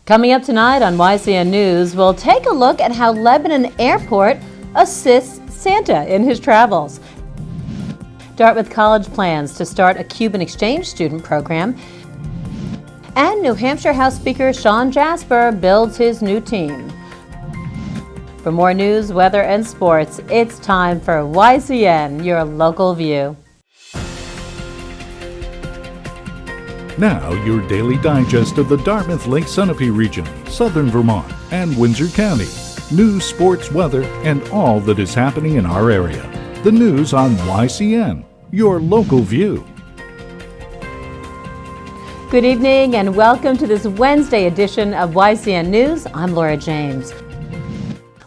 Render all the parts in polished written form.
Coming up tonight on YCN News, we'll take a look at how Lebanon Airport assists Santa in his travels. Dartmouth College plans to start a Cuban exchange student program. And New Hampshire House Speaker Sean Jasper builds his new team. For more news, weather, and sports, it's time for YCN, your local view. Now, your daily digest of the Dartmouth Lake Sunapee region, southern Vermont, and Windsor County. News, sports, weather, and all that is happening in our area. The news on YCN, your local view. Good evening and welcome to this Wednesday edition of YCN News. I'm Laura James.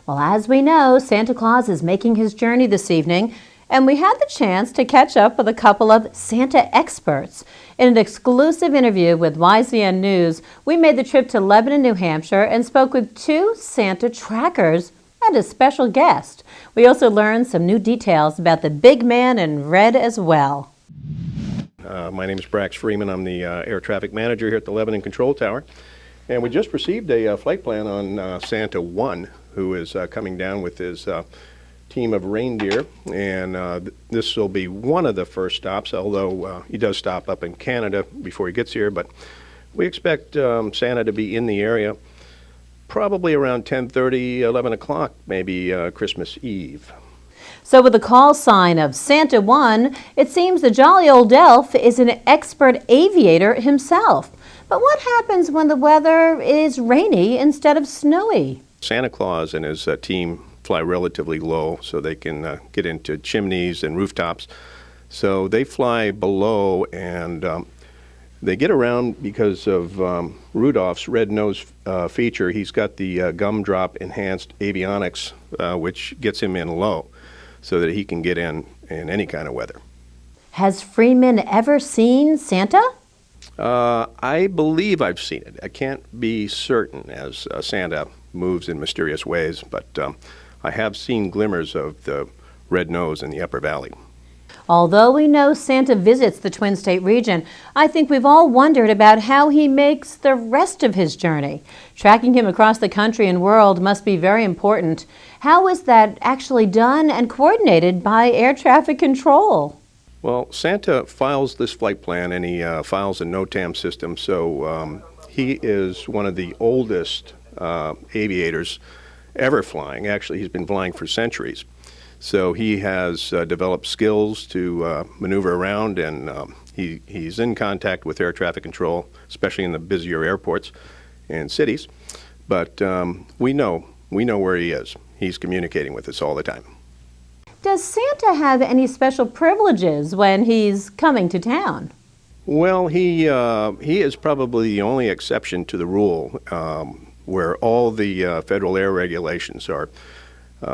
Well, as we know, Santa Claus is making his journey this evening, and we had the chance to catch up with a couple of Santa experts. In an exclusive interview with YCN News, we made the trip to Lebanon, New Hampshire, and spoke with two Santa trackers and a special guest. We also learned some new details about the big man in red as well. My name is Brax Freeman. I'm the air traffic manager here at the Lebanon Control Tower. And we just received a flight plan on Santa 1, who is coming down with his team of reindeer. And this will be one of the first stops, although he does stop up in Canada before he gets here. But we expect Santa to be in the area probably around 10:30, 11 o'clock, maybe Christmas Eve. So with the call sign of Santa 1, it seems the jolly old elf is an expert aviator himself. But what happens when the weather is rainy instead of snowy? Santa Claus and his team fly relatively low so they can get into chimneys and rooftops. So they fly below and they get around because of Rudolph's red nose feature. He's got the gumdrop enhanced avionics, which gets him in low so that he can get in any kind of weather. Has Freeman ever seen Santa? I believe I've seen it. I can't be certain as Santa moves in mysterious ways, but I have seen glimmers of the red nose in the Upper Valley. Although we know Santa visits the Twin State region, I think we've all wondered about how he makes the rest of his journey. Tracking him across the country and world must be very important. How is that actually done and coordinated by air traffic control? Well, Santa files this flight plan and he files a NOTAM system, so he is one of the oldest aviators ever flying. Actually, he's been flying for centuries. So he has developed skills to maneuver around, and he's in contact with air traffic control, especially in the busier airports and cities. But we know where he is. He's communicating with us all the time. Does Santa have any special privileges when he's coming to town? Well, he is probably the only exception to the rule, where all the federal air regulations are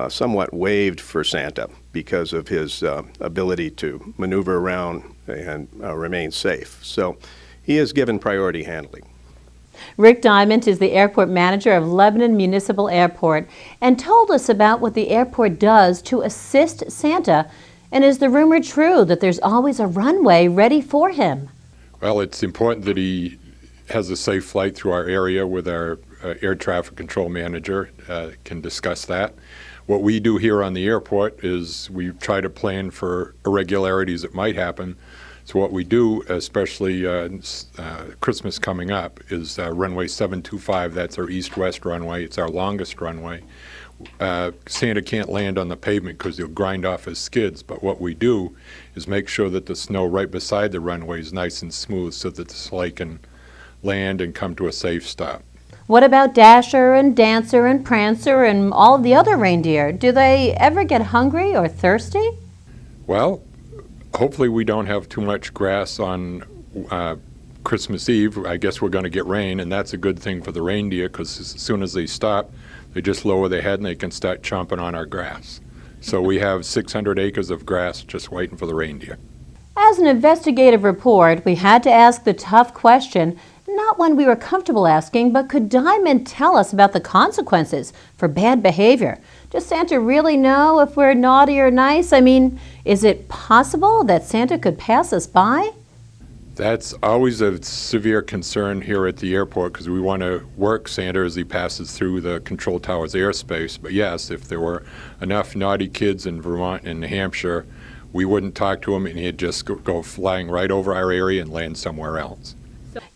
somewhat waived for Santa because of his ability to maneuver around and remain safe. So he is given priority handling. Rick Diamond is the airport manager of Lebanon Municipal Airport and told us about what the airport does to assist Santa. And is the rumor true that there's always a runway ready for him? Well, it's important that he has a safe flight through our area with our air traffic control manager can discuss that. What we do here on the airport is we try to plan for irregularities that might happen. So what we do, especially Christmas coming up, is runway 725. That's our east-west runway. It's our longest runway. Santa can't land on the pavement because he'll grind off his skids, but what we do is make sure that the snow right beside the runway is nice and smooth so that the sleigh can land and come to a safe stop. What about Dasher and Dancer and Prancer and all of the other reindeer? Do they ever get hungry or thirsty? Well, hopefully we don't have too much grass on Christmas Eve. I guess we're going to get rain, and that's a good thing for the reindeer because as soon as they stop, they just lower their head and they can start chomping on our grass. So we have 600 acres of grass just waiting for the reindeer. As an investigative report, we had to ask the tough question, not one we were comfortable asking, but could Diamond tell us about the consequences for bad behavior? Does Santa really know if we're naughty or nice? I mean, is it possible that Santa could pass us by? That's always a severe concern here at the airport because we want to work Santa as he passes through the control tower's airspace. But yes, if there were enough naughty kids in Vermont and New Hampshire, we wouldn't talk to him and he'd just go flying right over our area and land somewhere else.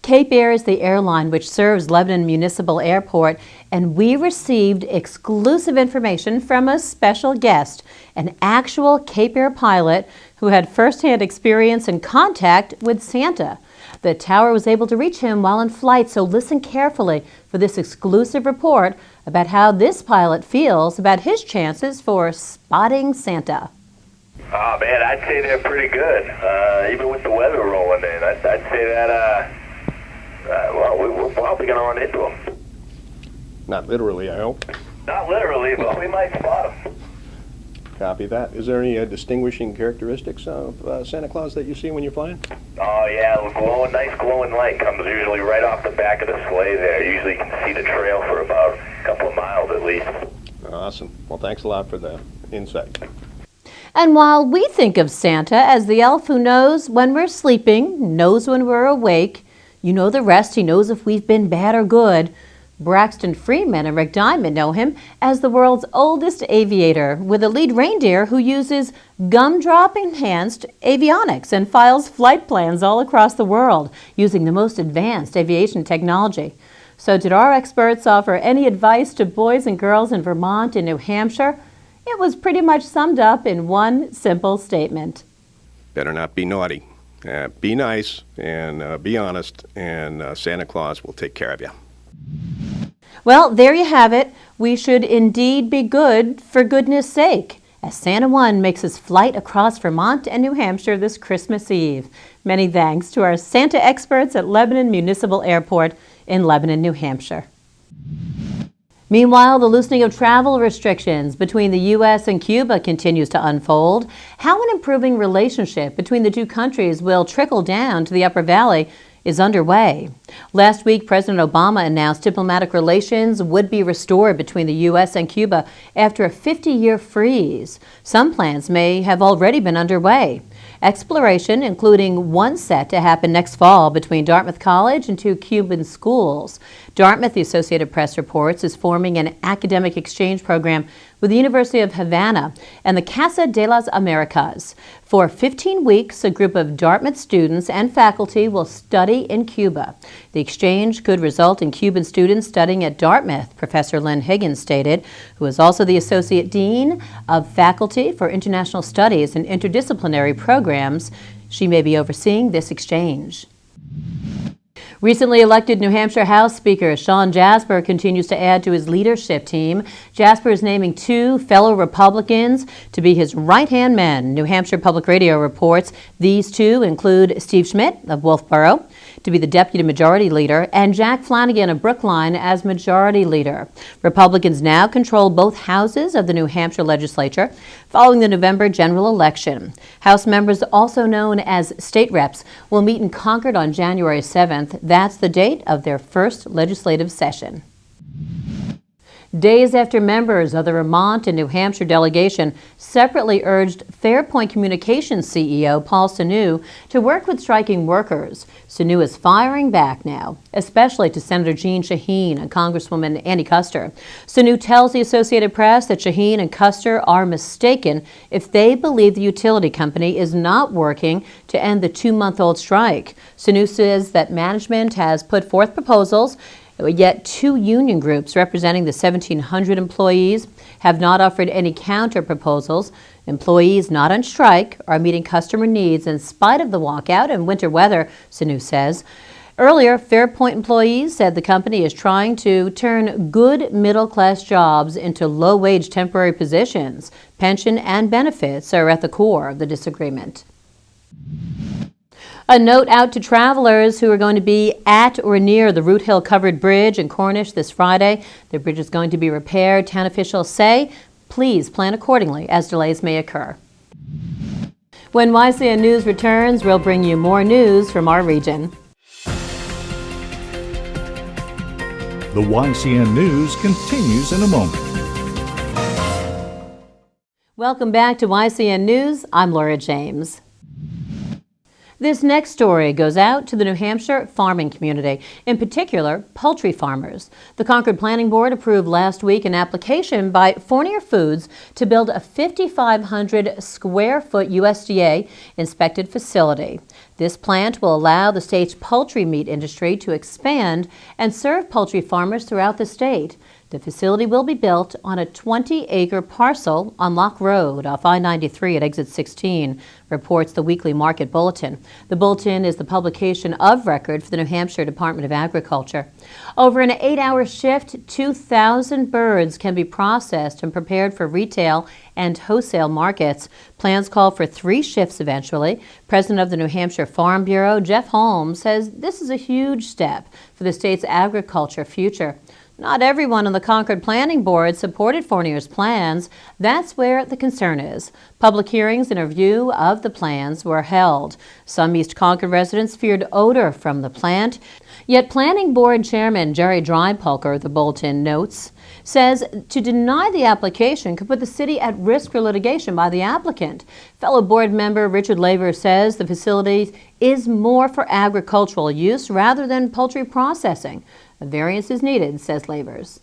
Cape Air is the airline which serves Lebanon Municipal Airport, and we received exclusive information from a special guest, an actual Cape Air pilot who had firsthand experience and contact with Santa. The tower was able to reach him while in flight, so listen carefully for this exclusive report about how this pilot feels about his chances for spotting Santa. Oh man, I'd say they're pretty good. Even with the weather rolling in, I'd say that. Well, we're probably going to run into them. Not literally, I hope. Not literally, but we might spot them. Copy that. Is there any distinguishing characteristics of Santa Claus that you see when you're flying? Oh yeah, nice glowing light comes usually right off the back of the sleigh there. Usually you can see the trail for about a couple of miles at least. Awesome. Well, thanks a lot for the insight. And while we think of Santa as the elf who knows when we're sleeping, knows when we're awake, you know the rest, he knows if we've been bad or good, Braxton Freeman and Rick Diamond know him as the world's oldest aviator, with a lead reindeer who uses gumdrop-enhanced avionics and files flight plans all across the world using the most advanced aviation technology. So did our experts offer any advice to boys and girls in Vermont and New Hampshire? It was pretty much summed up in one simple statement. Better not be naughty. Be nice and be honest, and Santa Claus will take care of you. Well, there you have it. We should indeed be good for goodness sake, as Santa One makes his flight across Vermont and New Hampshire this Christmas Eve. Many thanks to our Santa experts at Lebanon Municipal Airport in Lebanon, New Hampshire. Meanwhile, the loosening of travel restrictions between the U.S. and Cuba continues to unfold. How an improving relationship between the two countries will trickle down to the Upper Valley is underway. Last week, President Obama announced diplomatic relations would be restored between the U.S. and Cuba after a 50-year freeze. Some plans may have already been underway. Exploration, including one set to happen next fall between Dartmouth College and two Cuban schools. Dartmouth, the Associated Press reports, is forming an academic exchange program with the University of Havana and the Casa de las Americas. For 15 weeks, a group of Dartmouth students and faculty will study in Cuba. The exchange could result in Cuban students studying at Dartmouth, Professor Lynn Higgins stated, who is also the Associate Dean of Faculty for International Studies and Interdisciplinary Programs. She may be overseeing this exchange. Recently elected New Hampshire House Speaker Sean Jasper continues to add to his leadership team. Jasper is naming two fellow Republicans to be his right-hand men. New Hampshire Public Radio reports these two include Steve Schmidt of Wolfboro to be the Deputy Majority Leader and Jack Flanagan of Brookline as Majority Leader. Republicans now control both houses of the New Hampshire legislature following the November general election. House members, also known as state reps, will meet in Concord on January 7th. That's the date of their first legislative session. Days after members of the Vermont and New Hampshire delegation separately urged Fairpoint Communications CEO Paul Sanu to work with striking workers, Sanu is firing back now, especially to Senator Jean Shaheen and Congresswoman Annie Kuster. Sanu tells the Associated Press that Shaheen and Kuster are mistaken if they believe the utility company is not working to end the 2-month-old strike. Sanu says that management has put forth proposals, yet two union groups representing the 1,700 employees have not offered any counter proposals. Employees not on strike are meeting customer needs in spite of the walkout and winter weather, Sanu says. Earlier, Fairpoint employees said the company is trying to turn good middle-class jobs into low-wage temporary positions. Pension and benefits are at the core of the disagreement. A note out to travelers who are going to be at or near the Root Hill Covered Bridge in Cornish this Friday. The bridge is going to be repaired. Town officials say, please plan accordingly as delays may occur. When YCN News returns, we'll bring you more news from our region. The YCN News continues in a moment. Welcome back to YCN News. I'm Laura James. This next story goes out to the New Hampshire farming community, in particular, poultry farmers. The Concord Planning Board approved last week an application by Fournier Foods to build a 5,500 square foot USDA inspected facility. This plant will allow the state's poultry meat industry to expand and serve poultry farmers throughout the state. The facility will be built on a 20-acre parcel on Lock Road off I-93 at exit 16, reports the Weekly Market Bulletin. The bulletin is the publication of record for the New Hampshire Department of Agriculture. Over an 8-hour shift, 2,000 birds can be processed and prepared for retail and wholesale markets. Plans call for 3 shifts eventually. President of the New Hampshire Farm Bureau, Jeff Holmes, says this is a huge step for the state's agriculture future. Not everyone on the Concord Planning Board supported Fournier's plans. That's where the concern is. Public hearings and a review of the plans were held. Some East Concord residents feared odor from the plant. Yet Planning Board Chairman Jerry Drypulker, the bulletin notes, says to deny the application could put the city at risk for litigation by the applicant. Fellow board member Richard Laver says the facility is more for agricultural use rather than poultry processing. A variance is needed, says Lavers.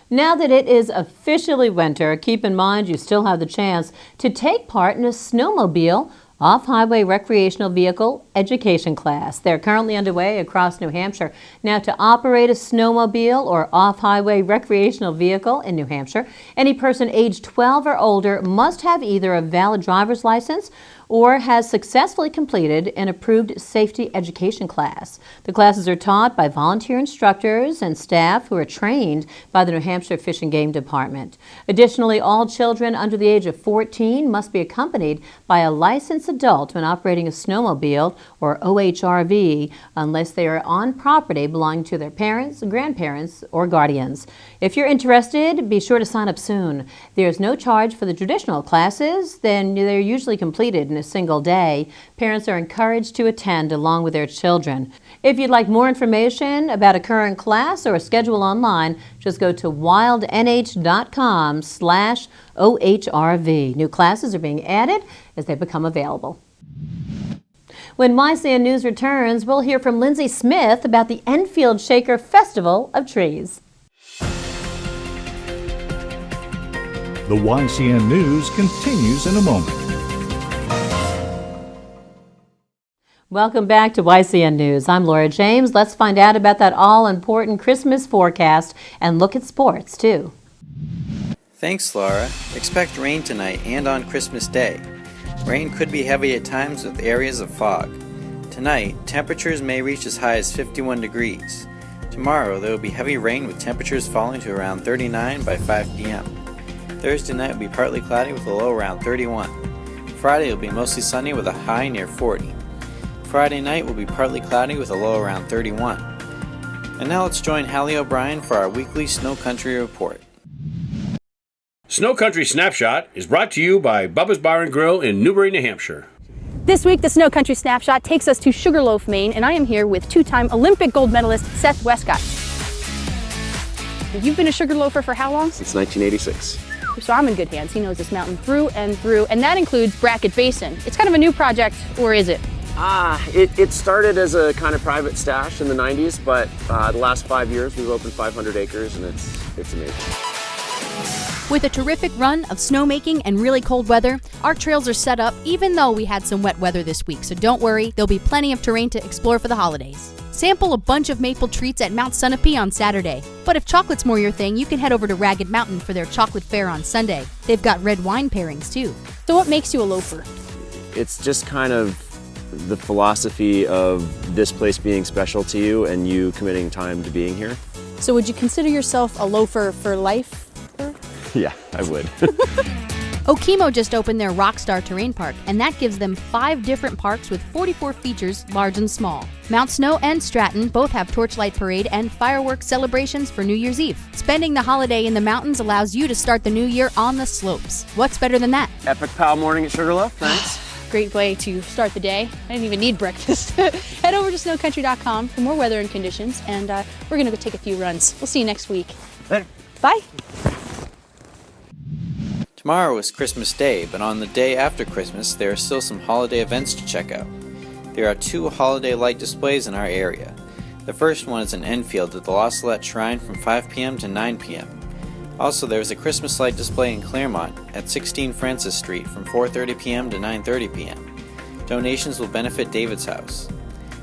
Now that it is officially winter, keep in mind you still have the chance to take part in a Snowmobile off-highway recreational vehicle education class. They're currently underway across New Hampshire. Now, to operate a snowmobile or off-highway recreational vehicle in New Hampshire, any person aged 12 or older must have either a valid driver's license or has successfully completed an approved safety education class. The classes are taught by volunteer instructors and staff who are trained by the New Hampshire Fish and Game Department. Additionally, all children under the age of 14 must be accompanied by a licensed adult when operating a snowmobile or OHRV unless they are on property belonging to their parents, grandparents, or guardians. If you're interested, be sure to sign up soon. There's no charge for the traditional classes, then they're usually completed in a single day. Parents are encouraged to attend along with their children. If you'd like more information about a current class or a schedule online, just go to wildnh.com/OHRV. New classes are being added as they become available. When YCN News returns, we'll hear from Lindsay Smith about the Enfield Shaker Festival of Trees. The YCN News continues in a moment. Welcome back to YCN News. I'm Laura James. Let's find out about that all-important Christmas forecast and look at sports, too. Thanks, Laura. Expect rain tonight and on Christmas Day. Rain could be heavy at times with areas of fog. Tonight, temperatures may reach as high as 51 degrees. Tomorrow, there will be heavy rain with temperatures falling to around 39 by 5 p.m. Thursday night will be partly cloudy with a low around 31. Friday will be mostly sunny with a high near 40. Friday night will be partly cloudy with a low around 31. And now let's join Hallie O'Brien for our weekly Snow Country Report. Snow Country Snapshot is brought to you by Bubba's Bar and Grill in Newbury, New Hampshire. This week, the Snow Country Snapshot takes us to Sugarloaf, Maine, and I am here with 2-time Olympic gold medalist Seth Westcott. You've been a Sugarloafer for how long? Since 1986. So I'm in good hands. He knows this mountain through, and that includes Brackett Basin. It's kind of a new project, or is it? It started as a kind of private stash in the 90s, but the last 5 years we've opened 500 acres, and it's amazing. With a terrific run of snowmaking and really cold weather, our trails are set up even though we had some wet weather this week, so don't worry, there'll be plenty of terrain to explore for the holidays. Sample a bunch of maple treats at Mount Sunapee on Saturday. But if chocolate's more your thing, you can head over to Ragged Mountain for their chocolate fair on Sunday. They've got red wine pairings too. So what makes you a loafer? It's just kind of the philosophy of this place being special to you and you committing time to being here. So would you consider yourself a loafer for life? Yeah, I would. Okemo just opened their Rockstar Terrain Park, and that gives them 5 different parks with 44 features, large and small. Mount Snow and Stratton both have torchlight parade and fireworks celebrations for New Year's Eve. Spending the holiday in the mountains allows you to start the new year on the slopes. What's better than that? Epic Pal morning at Sugarloaf, thanks. Great way to start the day. I didn't even need breakfast. Head over to snowcountry.com for more weather and conditions, and we're going to go take a few runs. We'll see you next week. Later. Bye. Tomorrow is Christmas Day, but on the day after Christmas, there are still some holiday events to check out. There are 2 holiday light displays in our area. The first one is in Enfield at the La Salette Shrine from 5 p.m. to 9 p.m. Also, there is a Christmas light display in Claremont at 16 Francis Street from 4:30 p.m. to 9:30 p.m. Donations will benefit David's House.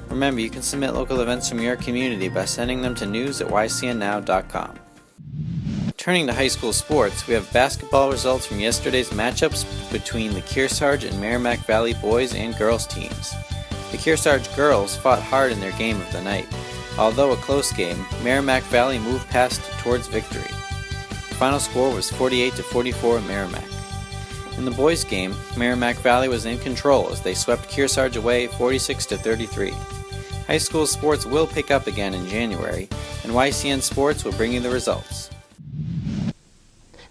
Remember, you can submit local events from your community by sending them to news@ycnnow.com. Turning to high school sports, we have basketball results from yesterday's matchups between the Kearsarge and Merrimack Valley boys and girls teams. The Kearsarge girls fought hard in their game of the night. Although a close game, Merrimack Valley moved past towards victory. The final score was 48-44 Merrimack. In the boys' game, Merrimack Valley was in control as they swept Kearsarge away 46-33. High school sports will pick up again in January, and YCN Sports will bring you the results.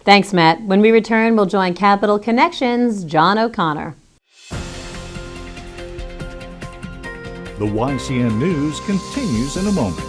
Thanks, Matt. When we return, we'll join Capital Connections' John O'Connor. The YCN News continues in a moment.